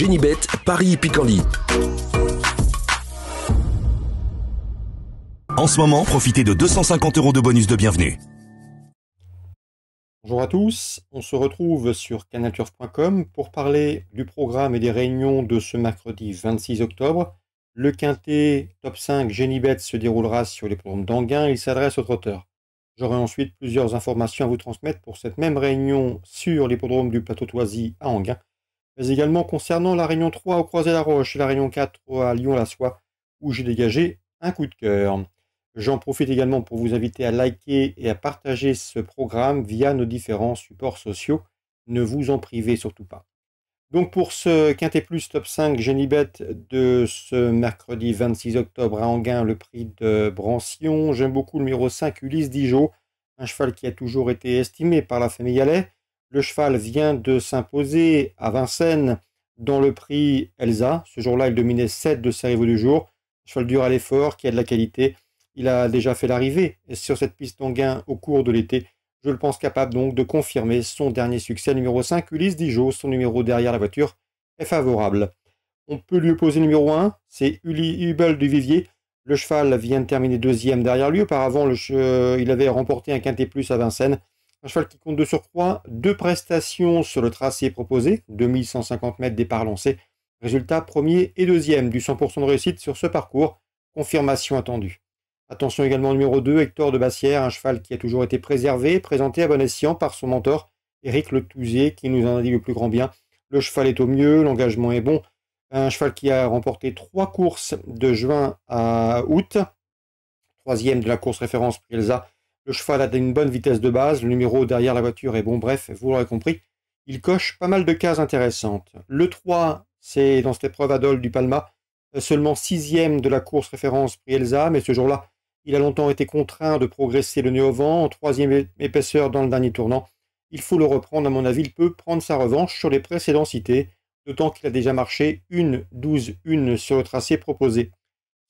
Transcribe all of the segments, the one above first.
Génibet, Paris Picardie. En ce moment, profitez de 250 € de bonus de bienvenue. Bonjour à tous, on se retrouve sur canalturf.com pour parler du programme et des réunions de ce mercredi 26 octobre. Le quintet top 5 Génibet se déroulera sur l'hippodrome d'Anguin et il s'adresse aux trotteurs. J'aurai ensuite plusieurs informations à vous transmettre pour cette même réunion sur l'hippodrome du Plateau-Toisy à Anguin, mais également concernant la réunion 3 au Croisé-la-Roche et la réunion 4 à Lyon-la-Soie où j'ai dégagé un coup de cœur. J'en profite également pour vous inviter à liker et à partager ce programme via nos différents supports sociaux. Ne vous en privez surtout pas. Donc pour ce Quintet Plus Top 5 Génibet de ce mercredi 26 octobre à Anguin, le prix de Brancion, j'aime beaucoup le numéro 5 Ulysse Dijon, un cheval qui a toujours été estimé par la famille Allais. Le cheval vient de s'imposer à Vincennes dans le prix Elsa. Ce jour-là, il dominait 7 de ses rivaux du jour. Un cheval dur à l'effort, qui a de la qualité. Il a déjà fait l'arrivée sur cette piste d'Anguin au cours de l'été. Je le pense capable donc de confirmer son dernier succès, numéro 5, Ulysse Dijon. Son numéro derrière la voiture est favorable. On peut lui opposer le numéro 1, c'est Hubel du Vivier. Le cheval vient de terminer deuxième derrière lui. Auparavant, il avait remporté un Quintet Plus à Vincennes. Un cheval qui compte de surcroît 2 prestations sur le tracé proposé, 2150 mètres départ lancé. Résultat premier et deuxième, du 100% de réussite sur ce parcours. Confirmation attendue. Attention également au numéro 2, Hector de Bassière, un cheval qui a toujours été préservé, présenté à bon escient par son mentor, Éric Le Touzier, qui nous en a dit le plus grand bien. Le cheval est au mieux, l'engagement est bon. Un cheval qui a remporté 3 courses de juin à août. 3e de la course référence Prix Elsa. Le cheval a une bonne vitesse de base, le numéro derrière la voiture est bon, bref, vous l'aurez compris. Il coche pas mal de cases intéressantes. Le 3, c'est dans cette épreuve Adol du Palma, seulement 6e de la course référence Prix Elsa, mais ce jour-là, il a longtemps été contraint de progresser le nez au vent, en 3e épaisseur dans le dernier tournant. Il faut le reprendre, à mon avis, il peut prendre sa revanche sur les précédents cités, d'autant qu'il a déjà marché 1-12-1 sur le tracé proposé.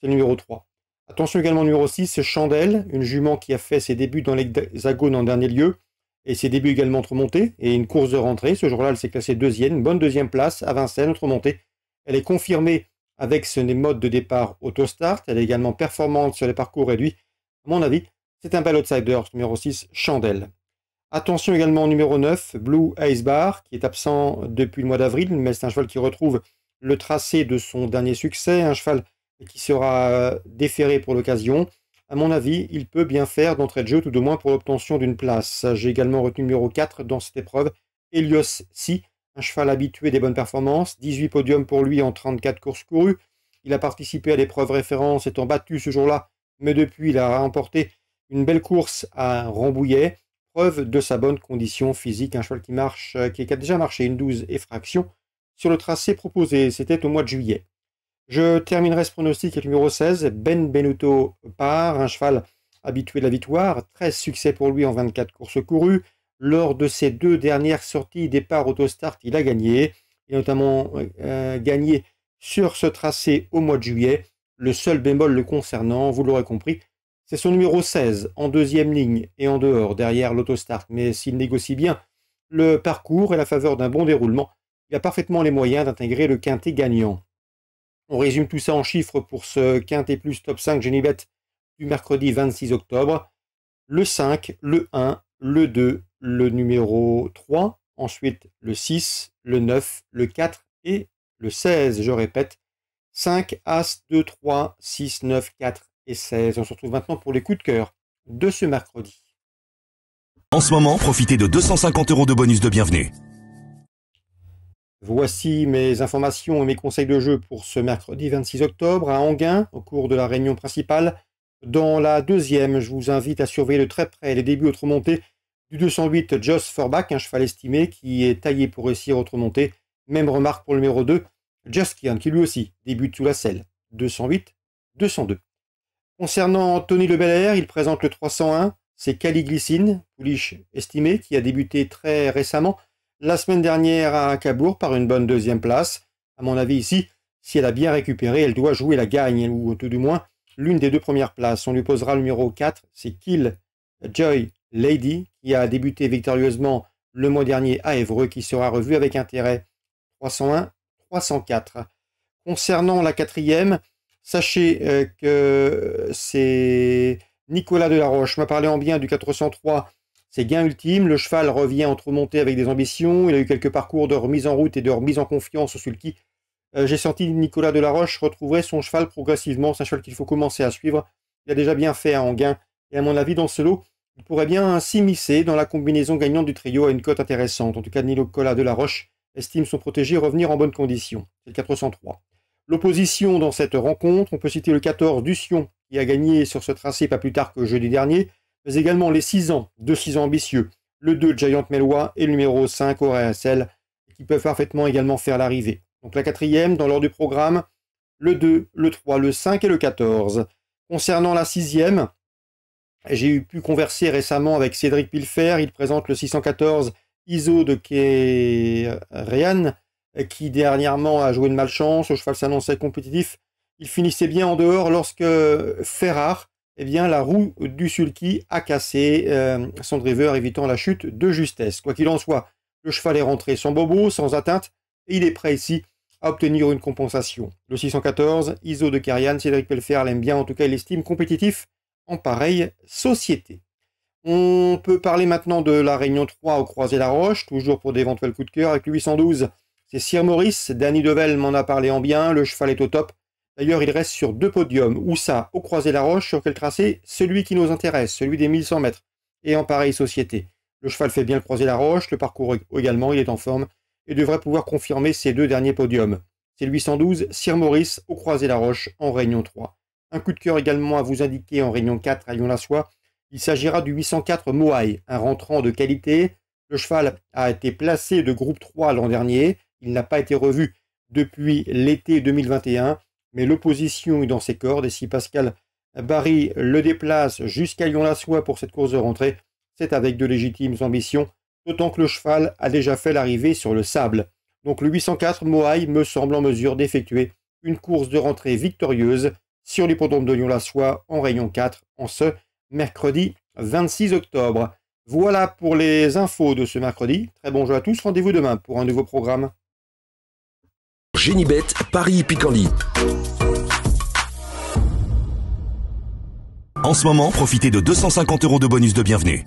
C'est le numéro 3. Attention également au numéro 6, Chandelle, une jument qui a fait ses débuts dans l'Hexagone en dernier lieu, et ses débuts également entre montées, et une course de rentrée. Ce jour-là, elle s'est classée deuxième, une bonne deuxième place à Vincennes, entre montées. Elle est confirmée avec ce mode de départ autostart. Elle est également performante sur les parcours réduits. À mon avis, c'est un bel outsider, ce numéro 6, Chandelle. Attention également au numéro 9, Blue Ice Bar, qui est absent depuis le mois d'avril, mais c'est un cheval qui retrouve le tracé de son dernier succès, un cheval qui sera déféré pour l'occasion. À mon avis, il peut bien faire d'entrée de jeu, tout de moins pour l'obtention d'une place. J'ai également retenu le numéro 4 dans cette épreuve, Helios Si, un cheval habitué des bonnes performances, 18 podiums pour lui en 34 courses courues. Il a participé à l'épreuve référence, étant battu ce jour-là, mais depuis il a remporté une belle course à Rambouillet, preuve de sa bonne condition physique. Un cheval qui a déjà marché une 12 et fraction sur le tracé proposé, c'était au mois de juillet. Je terminerai ce pronostic avec le numéro 16, Ben Benuto Par, un cheval habitué de la victoire, 13 succès pour lui en 24 courses courues. Lors de ses 2 dernières sorties départ autostart, il a gagné. Il a notamment gagné sur ce tracé au mois de juillet. Le seul bémol le concernant, vous l'aurez compris, c'est son numéro 16, en deuxième ligne et en dehors, derrière l'autostart. Mais s'il négocie bien le parcours et la faveur d'un bon déroulement, il a parfaitement les moyens d'intégrer le quintet gagnant. On résume tout ça en chiffres pour ce Quintet Plus Top 5 Génibet du mercredi 26 octobre. Le 5, le 1, le 2, le numéro 3, ensuite le 6, le 9, le 4 et le 16. Je répète, 5, As, 2, 3, 6, 9, 4 et 16. On se retrouve maintenant pour les coups de cœur de ce mercredi. En ce moment, profitez de 250 € de bonus de bienvenue. Voici mes informations et mes conseils de jeu pour ce mercredi 26 octobre à Anguin, au cours de la réunion principale. Dans la deuxième, je vous invite à surveiller de très près les débuts autre montée du 208 Joss Forbach, un cheval estimé qui est taillé pour réussir autre montée. Même remarque pour le numéro 2, Juskian, qui lui aussi débute sous la selle, 208, 202. Concernant Tony Le Belair, il présente le 301, c'est Cali Glycine, pouliche estimé, qui a débuté très récemment la semaine dernière à Cabourg par une bonne deuxième place. À mon avis ici, si elle a bien récupéré, elle doit jouer la gagne, ou tout du moins l'une des 2 premières places. On lui posera le numéro 4, c'est Kill Joy Lady, qui a débuté victorieusement le mois dernier à Évreux, qui sera revu avec intérêt. 301, 304. Concernant la quatrième, sachez que c'est Nicolas Delaroche m'a parlé en bien du 403. C'est gain ultime, le cheval revient entre montées avec des ambitions, il a eu quelques parcours de remise en route et de remise en confiance au sulky. J'ai senti Nicolas Delaroche retrouverait son cheval progressivement, c'est un cheval qu'il faut commencer à suivre. Il a déjà bien fait en gain, et à mon avis dans ce lot, il pourrait bien s'immiscer dans la combinaison gagnante du trio à une cote intéressante. En tout cas, Nicolas Delaroche estime son protégé revenir en bonne condition. C'est le 403. L'opposition dans cette rencontre, on peut citer le 14 Ducion, qui a gagné sur ce tracé pas plus tard que jeudi dernier, mais également les 6 ans, 2 6 ans ambitieux, le 2 Giant Mellois et le numéro 5 Auréacel, qui peuvent parfaitement également faire l'arrivée. Donc la quatrième, dans l'ordre du programme, le 2, le 3, le 5 et le 14. Concernant la sixième, j'ai pu converser récemment avec Cédric Pilfer, il présente le 614 ISO de Kéréan, qui dernièrement a joué de malchance, le cheval s'annonçait compétitif. Il finissait bien en dehors lorsque Ferrar, eh bien, la roue du sulky a cassé son driver, évitant la chute de justesse. Quoi qu'il en soit, le cheval est rentré sans bobo, sans atteinte, et il est prêt ici à obtenir une compensation. Le 614, ISO de Karian, Cédric Pelfer l'aime bien, en tout cas il estime compétitif en pareille société. On peut parler maintenant de la Réunion 3 au Croisé-la-Roche, toujours pour d'éventuels coups de cœur, avec le 812. C'est Sir Maurice, Danny Devel m'en a parlé en bien, le cheval est au top. D'ailleurs, il reste sur 2 podiums. Où ça? Au Croisé-la-Roche, sur quel tracé? Celui qui nous intéresse, celui des 1100 mètres. Et en pareille société. Le cheval fait bien le Croisé-la-Roche, le parcours également, il est en forme, et devrait pouvoir confirmer ses 2 derniers podiums. C'est le 812, Sir Maurice, au Croisé-la-Roche, en Réunion 3. Un coup de cœur également à vous indiquer en Réunion 4 à Lyon-la-Soie. Il s'agira du 804 Moai, un rentrant de qualité. Le cheval a été placé de groupe 3 l'an dernier. Il n'a pas été revu depuis l'été 2021. Mais l'opposition est dans ses cordes, et si Pascal Barry le déplace jusqu'à Lyon-la-Soie pour cette course de rentrée, c'est avec de légitimes ambitions, d'autant que le cheval a déjà fait l'arrivée sur le sable. Donc le 804 Moai me semble en mesure d'effectuer une course de rentrée victorieuse sur l'hippodrome de Lyon-la-Soie en Réunion 4 en ce mercredi 26 octobre. Voilà pour les infos de ce mercredi. Très bon jeu à tous, rendez-vous demain pour un nouveau programme. Génibet, Paris Picardie. En ce moment, profitez de 250 € de bonus de bienvenue.